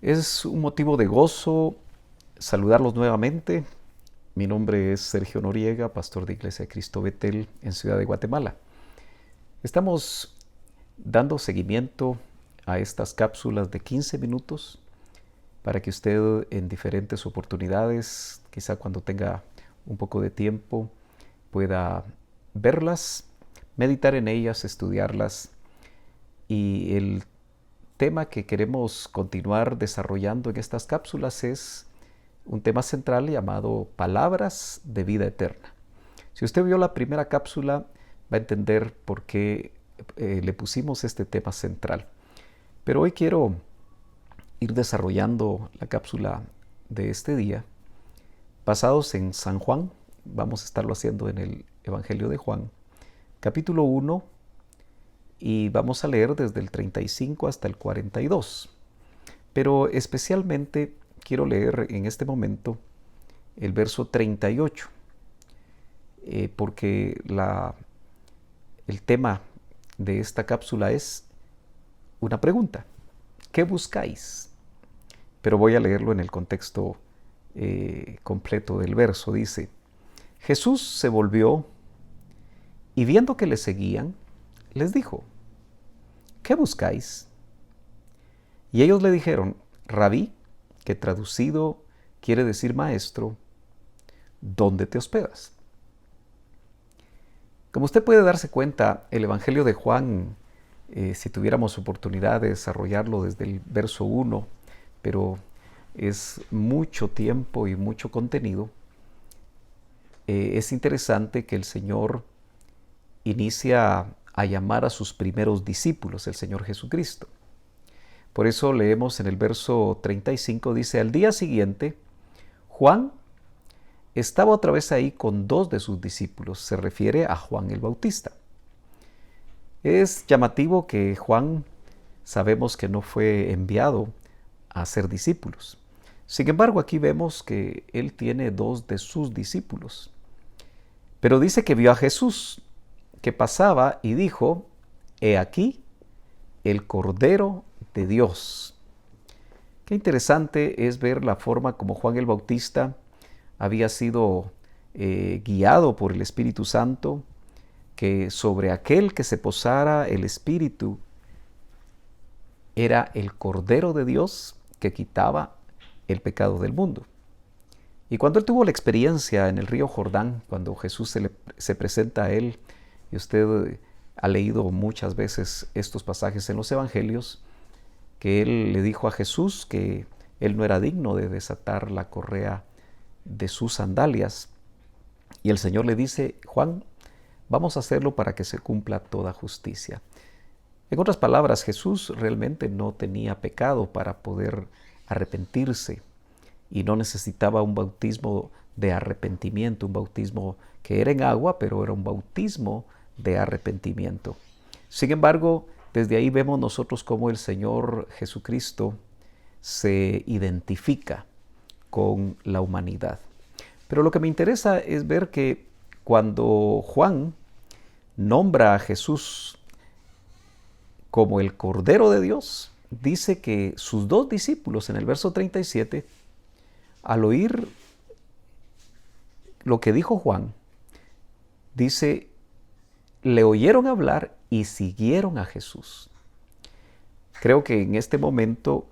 Es un motivo de gozo saludarlos nuevamente. Mi nombre es Sergio Noriega, pastor de Iglesia de Cristo Betel en Ciudad de Guatemala. Estamos dando seguimiento a estas cápsulas de 15 minutos para que usted en diferentes oportunidades, quizá cuando tenga un poco de tiempo, pueda verlas, meditar en ellas, estudiarlas. Y el tema que queremos continuar desarrollando en estas cápsulas es un tema central llamado Palabras de Vida Eterna. Si usted vio la primera cápsula, va a entender por qué le pusimos este tema central. Pero hoy quiero ir desarrollando la cápsula de este día, basados en San Juan. Vamos a estarlo haciendo en el Evangelio de Juan, capítulo 1, y vamos a leer desde el 35 hasta el 42. Pero especialmente quiero leer en este momento el verso 38, porque el tema de esta cápsula es una pregunta. ¿Qué buscáis? Pero voy a leerlo en el contexto completo del verso. Dice: Jesús se volvió y viendo que le seguían, les dijo: ¿qué buscáis? Y ellos le dijeron: Rabí, que traducido quiere decir maestro, ¿dónde te hospedas? Como usted puede darse cuenta, el Evangelio de Juan, si tuviéramos oportunidad de desarrollarlo desde el verso 1, pero es mucho tiempo y mucho contenido, es interesante que el Señor inicia a llamar a sus primeros discípulos, el Señor Jesucristo. Por eso leemos en el verso 35, dice: al día siguiente, Juan estaba otra vez ahí con dos de sus discípulos. Se refiere a Juan el Bautista. Es llamativo que Juan, sabemos que no fue enviado a hacer discípulos. Sin embargo, aquí vemos que él tiene dos de sus discípulos. Pero dice que vio a Jesús que pasaba y dijo: he aquí el Cordero de Dios. Qué interesante es ver la forma como Juan el Bautista había sido guiado por el Espíritu Santo, que sobre aquel que se posara el Espíritu era el Cordero de Dios que quitaba el pecado del mundo. Y cuando él tuvo la experiencia en el río Jordán, cuando Jesús se presenta a él, y usted ha leído muchas veces estos pasajes en los evangelios, que él le dijo a Jesús que él no era digno de desatar la correa de sus sandalias. Y el Señor le dice: Juan, vamos a hacerlo para que se cumpla toda justicia. En otras palabras, Jesús realmente no tenía pecado para poder arrepentirse y no necesitaba un bautismo de arrepentimiento, un bautismo que era en agua, pero era un bautismo de arrepentimiento. Sin embargo, desde ahí vemos nosotros cómo el Señor Jesucristo se identifica con la humanidad. Pero lo que me interesa es ver que cuando Juan nombra a Jesús como el Cordero de Dios, dice que sus dos discípulos en el verso 37, al oír lo que dijo Juan, dice, le oyeron hablar y siguieron a Jesús. Creo que en este momento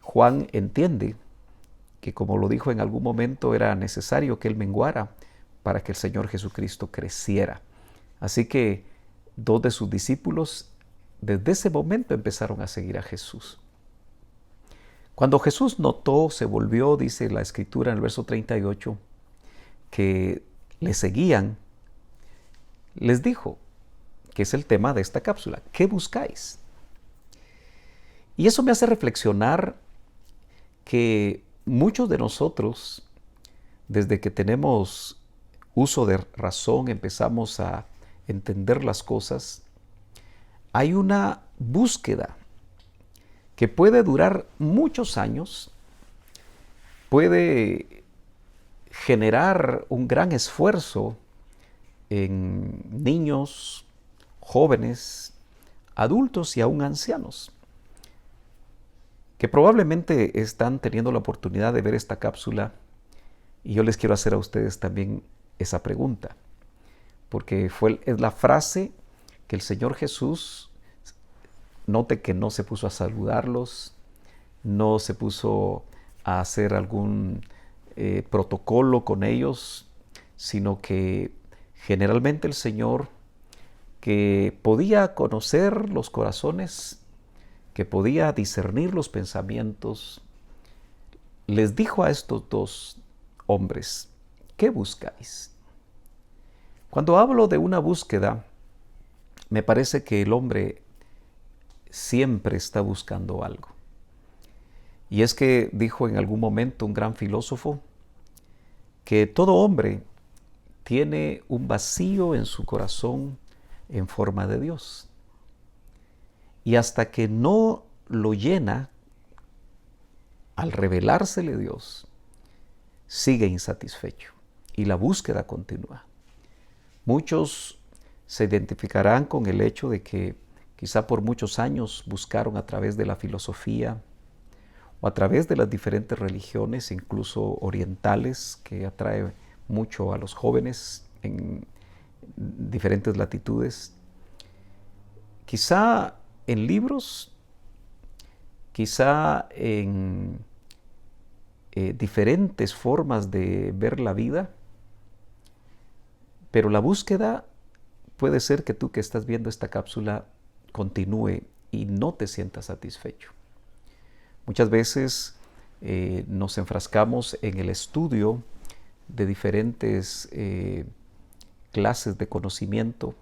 Juan entiende que, como lo dijo en algún momento, era necesario que él menguara para que el Señor Jesucristo creciera. Así que dos de sus discípulos desde ese momento empezaron a seguir a Jesús. Cuando Jesús notó, se volvió, dice la Escritura en el verso 38, que le seguían, les dijo, que es el tema de esta cápsula: ¿qué buscáis? Y eso me hace reflexionar que muchos de nosotros, desde que tenemos uso de razón, empezamos a entender las cosas, hay una búsqueda que puede durar muchos años, puede generar un gran esfuerzo en niños, jóvenes, adultos y aún ancianos, que probablemente están teniendo la oportunidad de ver esta cápsula y yo les quiero hacer a ustedes también esa pregunta, porque es la frase que el Señor Jesús, note que no se puso a saludarlos, no se puso a hacer algún protocolo con ellos, sino que generalmente el Señor, que podía conocer los corazones, que podía discernir los pensamientos, les dijo a estos dos hombres: ¿qué buscáis? Cuando hablo de una búsqueda, me parece que el hombre siempre está buscando algo. Y es que dijo en algún momento un gran filósofo que todo hombre tiene un vacío en su corazón en forma de Dios. Y hasta que no lo llena, al revelársele Dios, sigue insatisfecho y la búsqueda continúa. Muchos se identificarán con el hecho de que quizá por muchos años buscaron a través de la filosofía o a través de las diferentes religiones, incluso orientales, que atrae mucho a los jóvenes en diferentes latitudes. Quizá en libros, quizá en diferentes formas de ver la vida, pero la búsqueda puede ser que tú que estás viendo esta cápsula continúe y no te sientas satisfecho. Muchas veces nos enfrascamos en el estudio de diferentes clases de conocimiento.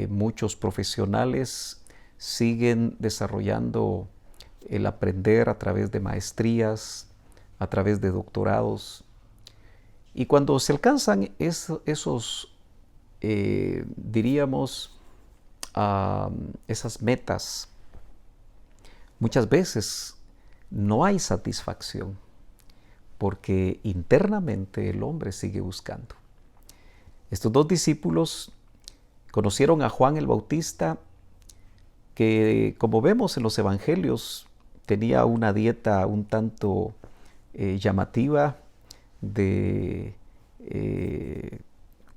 Muchos profesionales siguen desarrollando el aprender a través de maestrías, a través de doctorados. Y cuando se alcanzan esos, diríamos, esas metas, muchas veces no hay satisfacción porque internamente el hombre sigue buscando. Estos dos discípulos conocieron a Juan el Bautista, que como vemos en los evangelios tenía una dieta un tanto llamativa de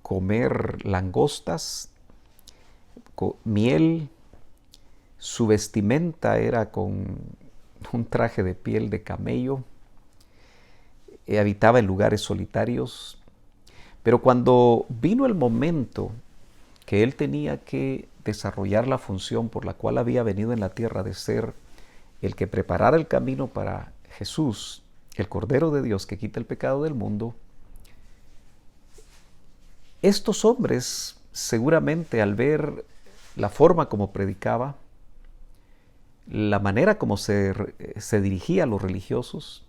comer langostas, miel. Su vestimenta era con un traje de piel de camello. Habitaba en lugares solitarios. Pero cuando vino el momento que él tenía que desarrollar la función por la cual había venido en la tierra, de ser el que preparara el camino para Jesús, el Cordero de Dios que quita el pecado del mundo, estos hombres seguramente al ver la forma como predicaba, la manera como se dirigía a los religiosos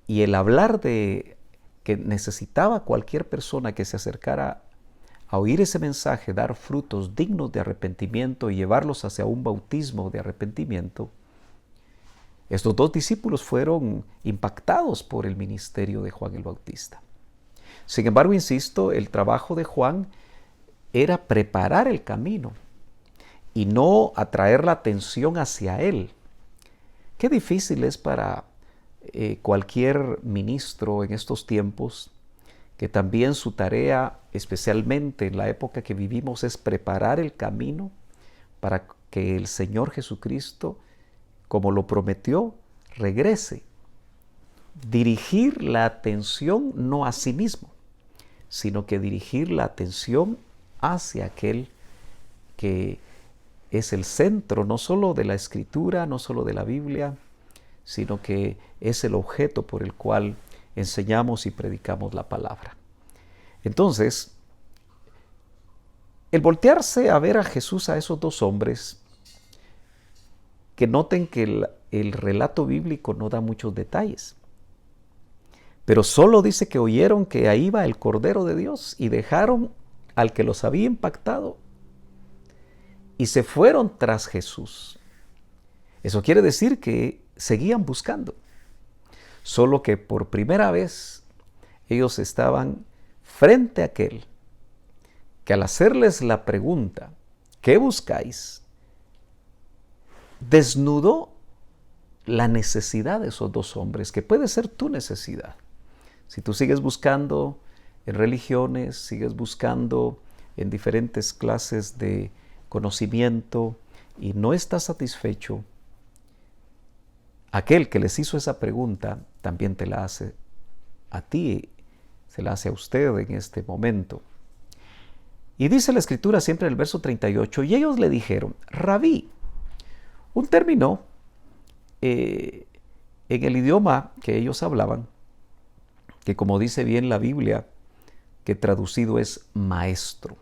y el hablar de que necesitaba cualquier persona que se acercara a oír ese mensaje, dar frutos dignos de arrepentimiento y llevarlos hacia un bautismo de arrepentimiento, estos dos discípulos fueron impactados por el ministerio de Juan el Bautista. Sin embargo, insisto, el trabajo de Juan era preparar el camino y no atraer la atención hacia él. Qué difícil es para cualquier ministro en estos tiempos, que también su tarea, especialmente en la época que vivimos, es preparar el camino para que el Señor Jesucristo, como lo prometió, regrese. Dirigir la atención no a sí mismo, sino que dirigir la atención hacia aquel que es el centro no solo de la Escritura, no solo de la Biblia, sino que es el objeto por el cual enseñamos y predicamos la palabra. Entonces, el voltearse a ver a Jesús, a esos dos hombres, que noten que el relato bíblico no da muchos detalles, pero solo dice que oyeron que ahí iba el Cordero de Dios y dejaron al que los había impactado y se fueron tras Jesús. Eso quiere decir que seguían buscando, solo que por primera vez ellos estaban frente a aquel que al hacerles la pregunta, ¿qué buscáis?, desnudó la necesidad de esos dos hombres, que puede ser tu necesidad. Si tú sigues buscando en religiones, sigues buscando en diferentes clases de conocimiento y no estás satisfecho, aquel que les hizo esa pregunta también te la hace a ti, se la hace a usted en este momento. Y dice la Escritura siempre en el verso 38, y ellos le dijeron, Rabí, un término en el idioma que ellos hablaban, que como dice bien la Biblia, que traducido es maestro.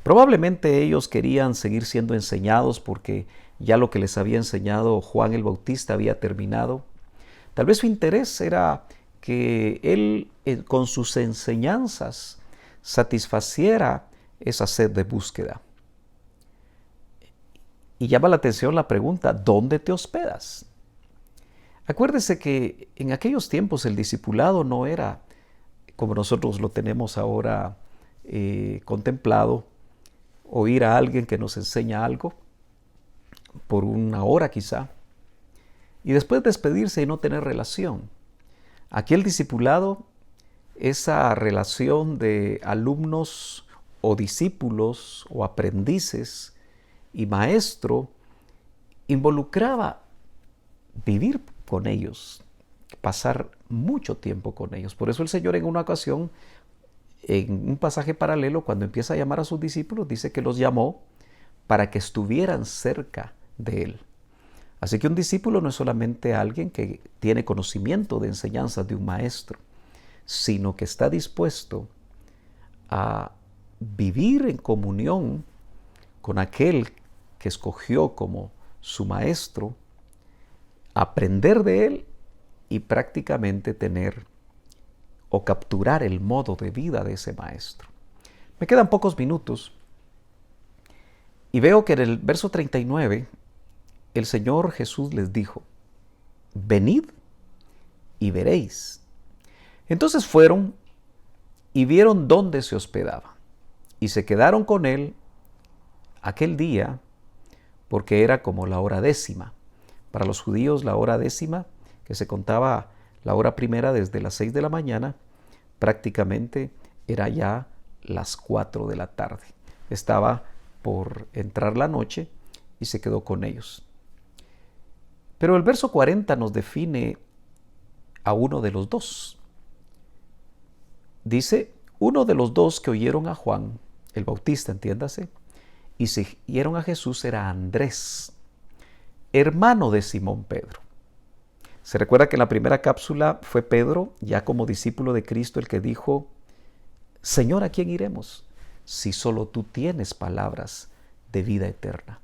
Probablemente ellos querían seguir siendo enseñados porque ya lo que les había enseñado Juan el Bautista había terminado. Tal vez su interés era que él con sus enseñanzas satisfaciera esa sed de búsqueda. Y llama la atención la pregunta, ¿dónde te hospedas? Acuérdese que en aquellos tiempos el discipulado no era como nosotros lo tenemos ahora contemplado, oír a alguien que nos enseña algo por una hora quizá, y después despedirse y no tener relación. Aquí el discipulado, esa relación de alumnos o discípulos o aprendices y maestro, involucraba vivir con ellos, pasar mucho tiempo con ellos. Por eso el Señor en una ocasión, en un pasaje paralelo, cuando empieza a llamar a sus discípulos, dice que los llamó para que estuvieran cerca de Él. Así que un discípulo no es solamente alguien que tiene conocimiento de enseñanzas de un maestro, sino que está dispuesto a vivir en comunión con aquel que escogió como su maestro, aprender de él y prácticamente tener o capturar el modo de vida de ese maestro. Me quedan pocos minutos y veo que en el verso 39 el Señor Jesús les dijo, venid y veréis. Entonces fueron y vieron dónde se hospedaba y se quedaron con él aquel día porque era como la hora 10:00. Para los judíos la hora 10:00, que se contaba la hora primera desde las 6 de la mañana, prácticamente era ya las 4 de la tarde. Estaba por entrar la noche y se quedó con ellos. Pero el verso 40 nos define a uno de los dos. Dice, uno de los dos que oyeron a Juan, el Bautista, entiéndase, y siguieron a Jesús era Andrés, hermano de Simón Pedro. Se recuerda que en la primera cápsula fue Pedro, ya como discípulo de Cristo, el que dijo, Señor, ¿a quién iremos? Si solo tú tienes palabras de vida eterna.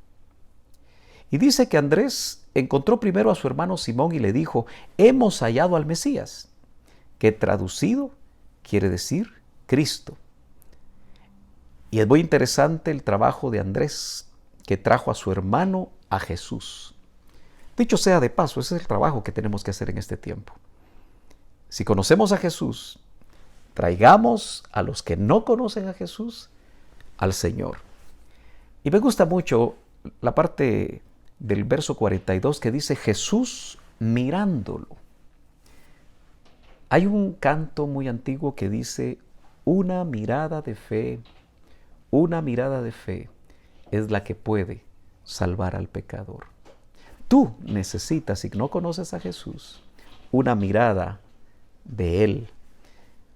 Y dice que Andrés encontró primero a su hermano Simón y le dijo, hemos hallado al Mesías, que traducido quiere decir Cristo. Y es muy interesante el trabajo de Andrés, que trajo a su hermano a Jesús. Dicho sea de paso, ese es el trabajo que tenemos que hacer en este tiempo. Si conocemos a Jesús, traigamos a los que no conocen a Jesús al Señor. Y me gusta mucho la parte del verso 42 que dice Jesús mirándolo. Hay un canto muy antiguo que dice, una mirada de fe es la que puede salvar al pecador. Tú necesitas, si no conoces a Jesús, una mirada de Él.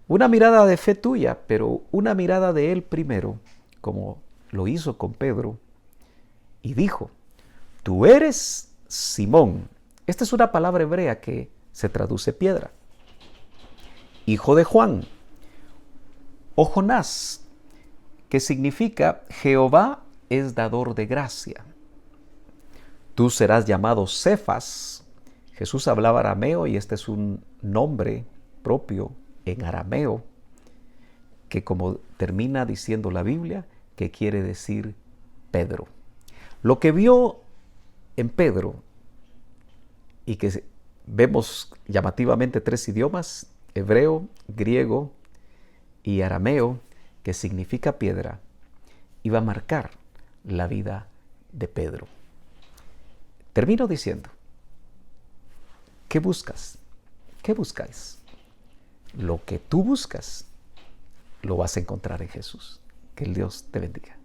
Una mirada de fe tuya, pero una mirada de Él primero, como lo hizo con Pedro, y dijo, tú eres Simón. Esta es una palabra hebrea que se traduce piedra. Hijo de Juan, o Jonás, que significa Jehová es dador de gracia. Tú serás llamado Cefas. Jesús hablaba arameo y este es un nombre propio en arameo que, como termina diciendo la Biblia, que quiere decir Pedro. Lo que vio en Pedro y que vemos llamativamente 3 idiomas, hebreo, griego y arameo, que significa piedra, iba a marcar la vida de Pedro. Termino diciendo, ¿qué buscas? ¿Qué buscáis? Lo que tú buscas, lo vas a encontrar en Jesús. Que el Dios te bendiga.